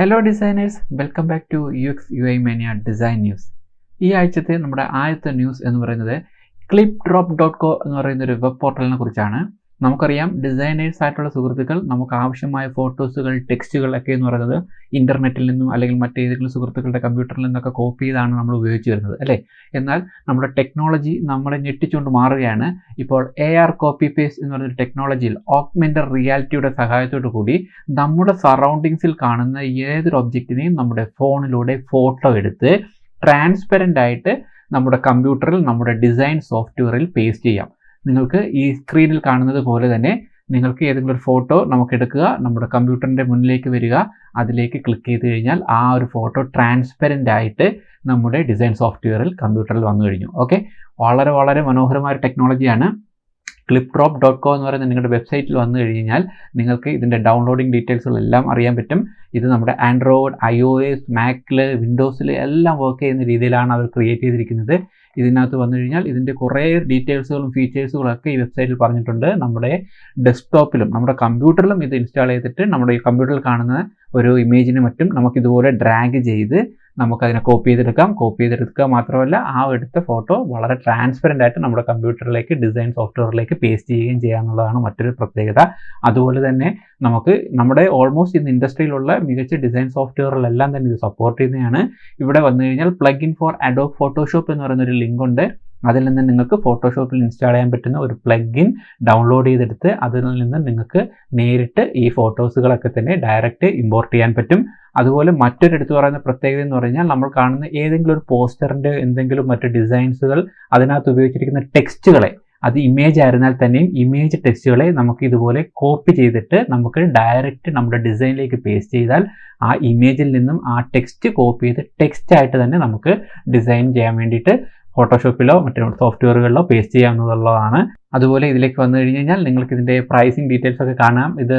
Hello designers, welcome back to uxuimania design news. ഈ ആഴ്ചത്തെ നമ്മുടെ ആദ്യത്തെ ന്യൂസ് എന്ന് പറയുന്നത് clipdrop.co എന്ന് പറയുന്ന ഒരു വെബ് പോർട്ടലിനെ കുറിച്ചാണ്. നമുക്കറിയാം, ഡിസൈനേഴ്സ് ആയിട്ടുള്ള സുഹൃത്തുക്കൾ നമുക്ക് ആവശ്യമായ ഫോട്ടോസുകൾ, ടെക്സ്റ്റുകൾ ഒക്കെ എന്ന് പറയുന്നത് ഇൻ്റർനെറ്റിൽ നിന്നും അല്ലെങ്കിൽ മറ്റേതെങ്കിലും സുഹൃത്തുക്കളുടെ കമ്പ്യൂട്ടറിൽ നിന്നൊക്കെ കോപ്പി ചെയ്താണ് നമ്മൾ ഉപയോഗിച്ച് വരുന്നത്, അല്ലേ? എന്നാൽ നമ്മുടെ ടെക്നോളജി നമ്മളെ ഞെട്ടിച്ചുകൊണ്ട് മാറുകയാണ്. ഇപ്പോൾ AR കോപ്പി പേസ്റ്റ് എന്ന് പറയുന്ന ടെക്നോളജിയിൽ ഓഗ്മെന്റഡ് റിയാലിറ്റിയുടെ സഹായത്തോടു കൂടി നമ്മുടെ സറൗണ്ടിങ്സിൽ കാണുന്ന ഏതൊരു ഒബ്ജക്റ്റിനെയും നമ്മുടെ ഫോണിലൂടെ ഫോട്ടോ എടുത്ത് ട്രാൻസ്പെറൻ്റ് ആയിട്ട് നമ്മുടെ കമ്പ്യൂട്ടറിൽ, നമ്മുടെ ഡിസൈൻ സോഫ്റ്റ്വെയറിൽ പേസ്റ്റ് ചെയ്യാം. നിങ്ങൾക്ക് ഈ സ്ക്രീനിൽ കാണുന്നത് പോലെ തന്നെ നിങ്ങൾക്ക് ഏതെങ്കിലും ഒരു ഫോട്ടോ നമുക്ക് എടുക്കുക, നമ്മുടെ കമ്പ്യൂട്ടറിൻ്റെ മുന്നിലേക്ക് വരിക, അതിലേക്ക് ക്ലിക്ക് ചെയ്ത് കഴിഞ്ഞാൽ ആ ഒരു ഫോട്ടോ ട്രാൻസ്പെറൻ്റ് ആയിട്ട് നമ്മുടെ ഡിസൈൻ സോഫ്റ്റ്വെയറിൽ കമ്പ്യൂട്ടറിൽ വന്നു കഴിഞ്ഞു. ഓക്കെ, വളരെ വളരെ മനോഹരമായ ടെക്നോളജിയാണ്. clipdrop.co എന്ന് പറയുന്ന നിങ്ങളുടെ വെബ്സൈറ്റിൽ വന്നു കഴിഞ്ഞാൽ നിങ്ങൾക്ക് ഇതിൻ്റെ ഡൗൺലോഡിങ് ഡീറ്റെയിൽസുകളെല്ലാം അറിയാൻ പറ്റും. ഇത് നമ്മുടെ ആൻഡ്രോയിഡ്, iOS, മാക്കിൽ, വിൻഡോസിൽ എല്ലാം വർക്ക് ചെയ്യുന്ന രീതിയിലാണ് അവർ ക്രിയേറ്റ് ചെയ്തിരിക്കുന്നത്. ഇതിനകത്ത് വന്നു കഴിഞ്ഞാൽ ഇതിൻ്റെ കുറേ ഡീറ്റെയിൽസുകളും ഫീച്ചേഴ്സുകളും ഒക്കെ ഈ വെബ്സൈറ്റിൽ പറഞ്ഞിട്ടുണ്ട്. നമ്മുടെ ഡെസ്ക്ടോപ്പിലും നമ്മുടെ കമ്പ്യൂട്ടറിലും ഇത് ഇൻസ്റ്റാൾ ചെയ്തിട്ട് നമ്മുടെ കമ്പ്യൂട്ടറിൽ കാണുന്ന ഒരു ഇമേജിന് മറ്റും നമുക്കിതുപോലെ ഡ്രാഗ് ചെയ്ത് നമുക്കതിനെ കോപ്പി ചെയ്തെടുക്കുക മാത്രമല്ല, ആ എടുത്ത ഫോട്ടോ വളരെ ട്രാൻസ്പെറൻ്റ് ആയിട്ട് നമ്മുടെ കമ്പ്യൂട്ടറിലേക്ക്, ഡിസൈൻ സോഫ്റ്റ്വെയറിലേക്ക് പേസ്റ്റ് ചെയ്യുകയും ചെയ്യാന്നുള്ളതാണ് മറ്റൊരു പ്രത്യേകത. അതുപോലെ തന്നെ നമുക്ക് നമ്മുടെ ഓൾമോസ്റ്റ് ഇന്ന് ഇൻഡസ്ട്രിയിലുള്ള മികച്ച ഡിസൈൻ സോഫ്റ്റ്വെയറുകളെല്ലാം തന്നെ ഇത് സപ്പോർട്ട് ചെയ്യുന്നതാണ്. ഇവിടെ വന്നു കഴിഞ്ഞാൽ plug in for Adobe Photoshop എന്ന് പറയുന്ന ഒരു ലിങ്ക് ഉണ്ട്. അതിൽ നിന്ന് നിങ്ങൾക്ക് ഫോട്ടോഷോപ്പിൽ ഇൻസ്റ്റാൾ ചെയ്യാൻ പറ്റുന്ന ഒരു പ്ലഗ്-ഇൻ ഡൗൺലോഡ് ചെയ്തെടുത്ത് അതിൽ നിന്ന് നിങ്ങൾക്ക് നേരിട്ട് ഈ ഫോട്ടോസുകളൊക്കെ തന്നെ ഡയറക്റ്റ് ഇമ്പോർട്ട് ചെയ്യാൻ പറ്റും. അതുപോലെ മറ്റൊരു എടുത്തു പറയുന്ന പ്രത്യേകത എന്ന് പറഞ്ഞാൽ, നമ്മൾ കാണുന്ന ഏതെങ്കിലും ഒരു പോസ്റ്ററിൻ്റെ എന്തെങ്കിലും മറ്റ് ഡിസൈൻസുകൾ, അതിനകത്ത് ഉപയോഗിച്ചിരിക്കുന്ന ടെക്സ്റ്റുകളെ, അത് ഇമേജ് ആയിരുന്നാൽ തന്നെയും ഇമേജ് ടെക്സ്റ്റുകളെ നമുക്ക് ഇതുപോലെ കോപ്പി ചെയ്തിട്ട് നമുക്ക് ഡയറക്റ്റ് നമ്മുടെ ഡിസൈനിലേക്ക് പേസ്റ്റ് ചെയ്താൽ ആ ഇമേജിൽ നിന്നും ആ ടെക്സ്റ്റ് കോപ്പി ചെയ്ത് ടെക്സ്റ്റ് ആയിട്ട് തന്നെ നമുക്ക് ഡിസൈൻ ചെയ്യാൻ വേണ്ടിയിട്ട് ഫോട്ടോഷോപ്പിലോ മറ്റു സോഫ്റ്റ്വെയറുകളിലോ പേസ്റ്റ് ചെയ്യാവുന്നതുള്ളതാണ്. അതുപോലെ ഇതിലേക്ക് വന്നു കഴിഞ്ഞാൽ നിങ്ങൾക്ക് ഇതിൻ്റെ പ്രൈസിങ് ഡീറ്റെയിൽസ് ഒക്കെ കാണാം. ഇത്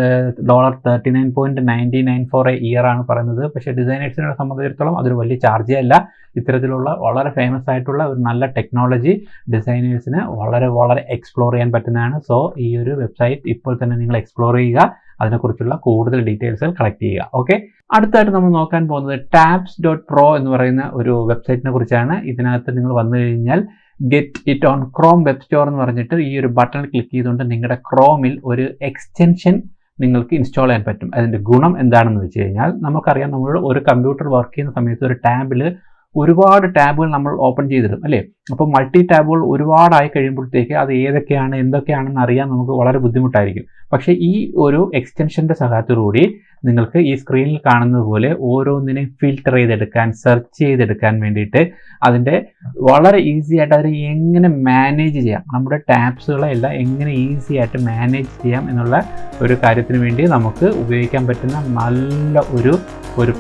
$39.99 ഫോർ എ ഇയർ ആണ് പറയുന്നത്. പക്ഷേ ഡിസൈനേഴ്സിനെ സംബന്ധിച്ചിടത്തോളം അതൊരു വലിയ ചാർജേ അല്ല. ഇത്തരത്തിലുള്ള വളരെ ഫേമസ് ആയിട്ടുള്ള ഒരു നല്ല ടെക്നോളജി ഡിസൈനേഴ്സിന് വളരെ വളരെ എക്സ്പ്ലോർ ചെയ്യാൻ പറ്റുന്നതാണ്. സോ ഈ ഒരു വെബ്സൈറ്റ് ഇപ്പോൾ തന്നെ നിങ്ങൾ എക്സ്പ്ലോർ ചെയ്യുക, അതിനെക്കുറിച്ചുള്ള കൂടുതൽ ഡീറ്റെയിൽസുകൾ കളക്ട് ചെയ്യുക. ഓക്കെ, അടുത്തായിട്ട് നമ്മൾ നോക്കാൻ പോകുന്നത് tabs.pro എന്ന് പറയുന്ന ഒരു വെബ്സൈറ്റിനെ കുറിച്ചാണ്. ഇതിനകത്ത് നിങ്ങൾ വന്നു കഴിഞ്ഞാൽ get it on Chrome web store എന്ന് പറഞ്ഞിട്ട് ഈ ഒരു ബട്ടൺ ക്ലിക്ക് ചെയ്തുകൊണ്ട് നിങ്ങളുടെ ക്രോമിൽ ഒരു എക്സ്റ്റൻഷൻ നിങ്ങൾക്ക് ഇൻസ്റ്റാൾ ചെയ്യാൻ പറ്റും. അതിൻ്റെ ഗുണം എന്താണെന്ന് വെച്ച് കഴിഞ്ഞാൽ, നമുക്കറിയാം, നമ്മൾ ഒരു കമ്പ്യൂട്ടർ വർക്ക് ചെയ്യുന്ന സമയത്ത് ഒരു ടാബിൽ ഒരുപാട് ടാബുകൾ നമ്മൾ ഓപ്പൺ ചെയ്തിടും, അല്ലേ? അപ്പോൾ മൾട്ടി ടാബുകൾ ഒരുപാടായി കഴിയുമ്പോഴത്തേക്ക് അത് ഏതൊക്കെയാണ് എന്തൊക്കെയാണെന്ന് അറിയാൻ നമുക്ക് വളരെ ബുദ്ധിമുട്ടായിരിക്കും. പക്ഷേ ഈ ഒരു എക്സ്റ്റൻഷൻ്റെ സഹായത്തോടുകൂടി നിങ്ങൾക്ക് ഈ സ്ക്രീനിൽ കാണുന്നത് പോലെ ഓരോന്നിനെയും ഫിൽട്ടർ ചെയ്തെടുക്കാൻ, സെർച്ച് ചെയ്തെടുക്കാൻ വേണ്ടിയിട്ട് അതിൻ്റെ വളരെ ഈസി ആയിട്ട് അതിനെ എങ്ങനെ മാനേജ് ചെയ്യാം, നമ്മുടെ ടാബ്സുകളെ എല്ലാം എങ്ങനെ ഈസി ആയിട്ട് മാനേജ് ചെയ്യാം എന്നുള്ള ഒരു കാര്യത്തിന് വേണ്ടി നമുക്ക് ഉപയോഗിക്കാൻ പറ്റുന്ന നല്ല ഒരു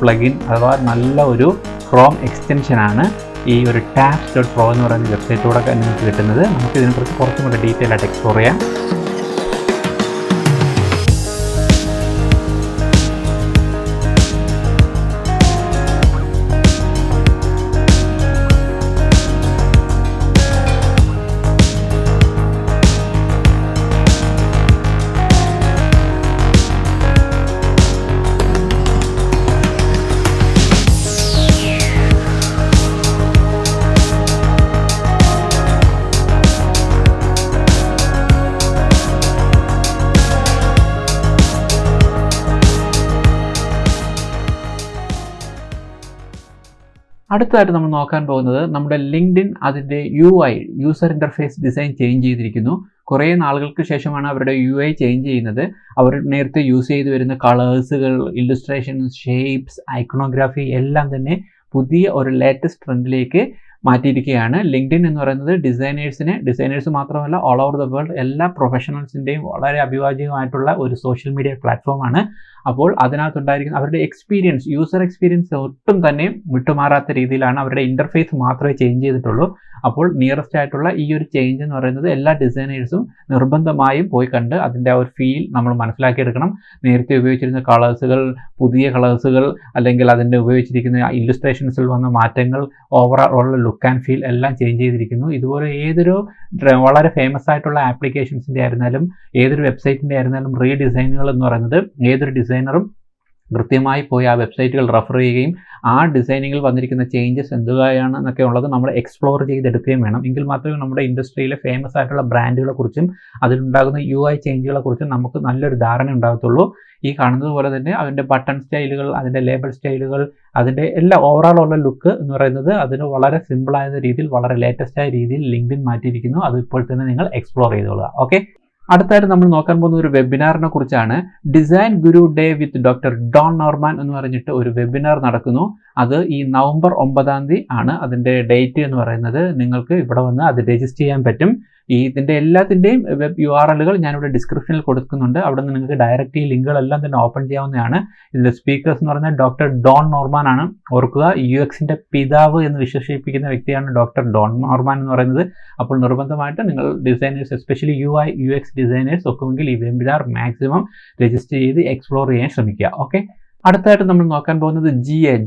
പ്ലഗിൻ അഥവാ നല്ല ഒരു ക്രോം എക്സ്റ്റൻഷനാണ് ഈ ഒരു tabs.pro എന്ന് പറയുന്ന വെബ്സൈറ്റിലൂടെ നിങ്ങൾക്ക് കിട്ടുന്നത്. നമുക്ക് ഇതിനെക്കുറിച്ച് കുറച്ചും കൂടെ ഡീറ്റെയിൽ ആയിട്ട് എക്സ്പ്ലോർ ചെയ്യാം. അടുത്തതായിട്ട് നമ്മൾ നോക്കാൻ പോകുന്നത് നമ്മുടെ ലിങ്ക്ഡിൻ അതിൻ്റെ UI, user interface design change ചെയ്തിരിക്കുന്നു. കുറേ നാളുകൾക്ക് ശേഷമാണ് അവരുടെ UI ചേഞ്ച് ചെയ്യുന്നത്. അവർ നേരത്തെ യൂസ് ചെയ്ത് വരുന്ന കളേഴ്സുകൾ, ഇല്ലുസ്ട്രേഷൻസ്, ഷേപ്സ്, ഐക്കണോഗ്രാഫി എല്ലാം തന്നെ പുതിയ ഒരു ലേറ്റസ്റ്റ് ട്രെൻഡിലേക്ക് മാറ്റിയിരിക്കുകയാണ്. ലിങ്ക്ഡിൻ എന്ന് പറയുന്നത് ഡിസൈനേഴ്സ് മാത്രമല്ല, ഓൾ ഓവർ ദ വേൾഡ് എല്ലാ പ്രൊഫഷണൽസിൻ്റെയും വളരെ അഭിവാജ്യമായിട്ടുള്ള ഒരു സോഷ്യൽ മീഡിയ പ്ലാറ്റ്ഫോമാണ്. അപ്പോൾ അതിനകത്തുണ്ടായിരിക്കുന്ന അവരുടെ യൂസർ എക്സ്പീരിയൻസ് ഒട്ടും തന്നെ വിട്ടുമാറാത്ത രീതിയിലാണ്. അവരുടെ ഇൻ്റർഫേസ് മാത്രമേ ചേഞ്ച് ചെയ്തിട്ടുള്ളൂ. അപ്പോൾ നിയറസ്റ്റ് ആയിട്ടുള്ള ഈ ഒരു ചേഞ്ച് എന്ന് പറയുന്നത് എല്ലാ ഡിസൈനേഴ്സും നിർബന്ധമായും പോയി കണ്ട് അതിൻ്റെ ആ ഒരു ഫീൽ നമ്മൾ മനസ്സിലാക്കിയെടുക്കണം. നേരത്തെ ഉപയോഗിച്ചിരുന്ന കളേഴ്സുകൾ, പുതിയ കളേഴ്സുകൾ, അല്ലെങ്കിൽ അതിൻ്റെ ഉപയോഗിച്ചിരിക്കുന്ന ഇല്ലുസ്ട്രേഷൻസിൽ വന്ന മാറ്റങ്ങൾ, ഓവറോൾ ലുക്ക് ആൻഡ് ഫീൽ എല്ലാം ചേഞ്ച് ചെയ്തിരിക്കുന്നു. ഇതുപോലെ ഏതൊരു വളരെ ഫേമസ് ആയിട്ടുള്ള ആപ്ലിക്കേഷൻസിൻ്റെ ആയിരുന്നാലും ഏതൊരു വെബ്സൈറ്റിൻ്റെ ആയിരുന്നാലും റീഡിസൈനുകൾ എന്ന് പറയുന്നത് ഏതൊരു ഡിസൈനറും കൃത്യമായി പോയി ആ വെബ്സൈറ്റുകൾ റെഫർ ചെയ്യുകയും ആ ഡിസൈനിങ്ങിൽ വന്നിരിക്കുന്ന ചേഞ്ചസ് എന്തുകയാണ് എന്നൊക്കെ ഉള്ളത് നമ്മൾ എക്സ്പ്ലോർ ചെയ്തെടുക്കുകയും വേണം. എങ്കിൽ മാത്രമേ നമ്മുടെ ഇൻഡസ്ട്രിയിലെ ഫേമസ് ആയിട്ടുള്ള ബ്രാൻഡുകളെക്കുറിച്ചും അതിലുണ്ടാകുന്ന UI ചേഞ്ചുകളെക്കുറിച്ചും നമുക്ക് നല്ലൊരു ധാരണ ഉണ്ടാകത്തുള്ളൂ. ഈ കാണുന്നത് പോലെ തന്നെ അതിൻ്റെ ബട്ടൺ സ്റ്റൈലുകൾ, അതിൻ്റെ ലേബൽ സ്റ്റൈലുകൾ, അതിൻ്റെ എല്ലാ ഓവറോൾ ഉള്ള ലുക്ക് എന്ന് പറയുന്നത് അതിന് വളരെ സിമ്പിളായ രീതിയിൽ, വളരെ ലേറ്റസ്റ്റ് ആയ രീതിയിൽ ലിങ്ക്ഡിൻ മാറ്റിയിരിക്കുന്നു. അത് ഇപ്പോൾ തന്നെ നിങ്ങൾ എക്സ്പ്ലോർ ചെയ്തോളുക. ഓക്കെ, അടുത്തായിട്ട് നമ്മൾ നോക്കാൻ പോകുന്ന ഒരു വെബിനാറിനെ കുറിച്ചാണ്. Design guru day with doctor Don Norman എന്ന് പറഞ്ഞിട്ട് ഒരു വെബിനാർ നടക്കുന്നു. അത് ഈ നവംബർ 9 ആണ് അതിൻ്റെ ഡേറ്റ് എന്ന് പറയുന്നത്. നിങ്ങൾക്ക് ഇവിടെ വന്ന് അത് രജിസ്റ്റർ ചെയ്യാൻ പറ്റും. ഇതിൻ്റെ എല്ലാത്തിൻ്റെയും വെബ് URLകൾ ഞാനിവിടെ ഡിസ്ക്രിപ്ഷനിൽ കൊടുക്കുന്നുണ്ട്. അവിടെ നിന്ന് നിങ്ങൾക്ക് ഡയറക്റ്റ് ഈ ലിങ്കുകളെല്ലാം തന്നെ ഓപ്പൺ ചെയ്യാവുന്നതാണ്. ഇതിൻ്റെ സ്പീക്കേഴ്സ് എന്ന് പറഞ്ഞാൽ ഡോക്ടർ ഡോൺ നോർമാൻ ആണ്. ഓർക്കുക, UXൻ്റെ പിതാവ് എന്ന് വിശേഷിപ്പിക്കുന്ന വ്യക്തിയാണ് ഡോക്ടർ ഡോൺ നോർമാൻ എന്ന് പറയുന്നത്. അപ്പോൾ നിർബന്ധമായിട്ട് നിങ്ങൾ designers, especially UI UX designers ഒക്കെമെങ്കിൽ ഈ വെബിനാർ മാക്സിമം രജിസ്റ്റർ ചെയ്ത് എക്സ്പ്ലോർ ചെയ്യാൻ ശ്രമിക്കുക. ഓക്കെ, അടുത്തായിട്ട് നമ്മൾ നോക്കാൻ പോകുന്നത്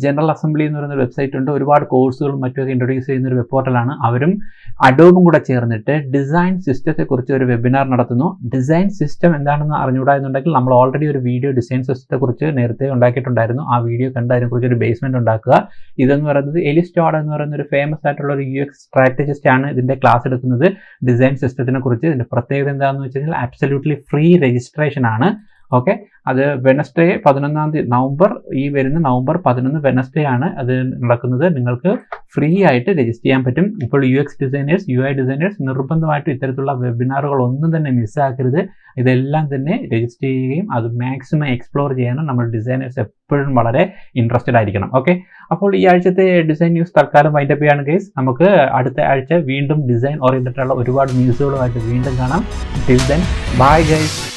ജനറൽ അസംബ്ലി എന്ന് പറയുന്ന വെബ്സൈറ്റ് ഉണ്ട്. ഒരുപാട് കോഴ്സുകളും മറ്റുമൊക്കെ ഇൻട്രൊഡ്യൂസ് ചെയ്യുന്ന ഒരു വെബ് പോർട്ടലാണ്. അവരും അഡോബും കൂടെ ചേർന്നിട്ട് ഡിസൈൻ സിസ്റ്റത്തെക്കുറിച്ച് ഒരു വെബിനാർ നടത്തുന്നു. ഡിസൈൻ സിസ്റ്റം എന്താണെന്ന് അറിഞ്ഞുകൂടാ എന്നുണ്ടെങ്കിൽ നമ്മൾ ഓൾറെഡി ഒരു വീഡിയോ ഡിസൈൻ സിസ്റ്റത്തെക്കുറിച്ച് നേരത്തെ ഉണ്ടാക്കിയിട്ടുണ്ടായിരുന്നു. ആ വീഡിയോ കണ്ട് അതിനെക്കുറിച്ച് ഒരു ബേസ്മെന്റ് ഉണ്ടാക്കുക. ഇതെന്ന് പറയുന്നത് എലിസ്റ്റോഡ് എന്ന് പറയുന്ന ഒരു ഫേമസ് ആയിട്ടുള്ള ഒരു UX സ്ട്രാറ്റജിസ്റ്റ് ആണ് ഇതിൻ്റെ ക്ലാസ് എടുക്കുന്നത് ഡിസൈൻ സിസ്റ്റത്തിനെ കുറിച്ച്. ഇതിൻ്റെ പ്രത്യേകത എന്താണെന്ന് വെച്ച് കഴിഞ്ഞാൽ ആബ്സല്യൂട്ട്ലി ഫ്രീ രജിസ്ട്രേഷൻ ആണ്. ഓക്കെ, അത് വെനസ്ഡേ 11 നവംബർ, ഈ വരുന്ന നവംബർ 11 വെനസ്ഡേ ആണ് അത് നടക്കുന്നത്. നിങ്ങൾക്ക് ഫ്രീ ആയിട്ട് രജിസ്റ്റർ ചെയ്യാൻ പറ്റും. ഇപ്പോൾ UX ഡിസൈനേഴ്സ്, UI ഡിസൈനേഴ്സ് നിർബന്ധമായിട്ടും ഇത്തരത്തിലുള്ള വെബിനാറുകൾ ഒന്നും തന്നെ മിസ്സാക്കരുത്. ഇതെല്ലാം തന്നെ രജിസ്റ്റർ ചെയ്യുകയും അത് മാക്സിമം എക്സ്പ്ലോർ ചെയ്യാനും നമ്മൾ ഡിസൈനേഴ്സ് എപ്പോഴും വളരെ ഇൻട്രസ്റ്റഡ് ആയിരിക്കണം. ഓക്കെ, അപ്പോൾ ഈ ആഴ്ചത്തെ ഡിസൈൻ ന്യൂസ് തൽക്കാലം വൈൻഡപ്പ് ചെയ്യാണ് ഗൈസ്. നമുക്ക് അടുത്ത ആഴ്ച വീണ്ടും ഡിസൈൻ ഓറിയന്റഡ് ഉള്ള ഒരുപാട് ന്യൂസുകളുമായിട്ട് വീണ്ടും കാണാം. Till then, bye guys.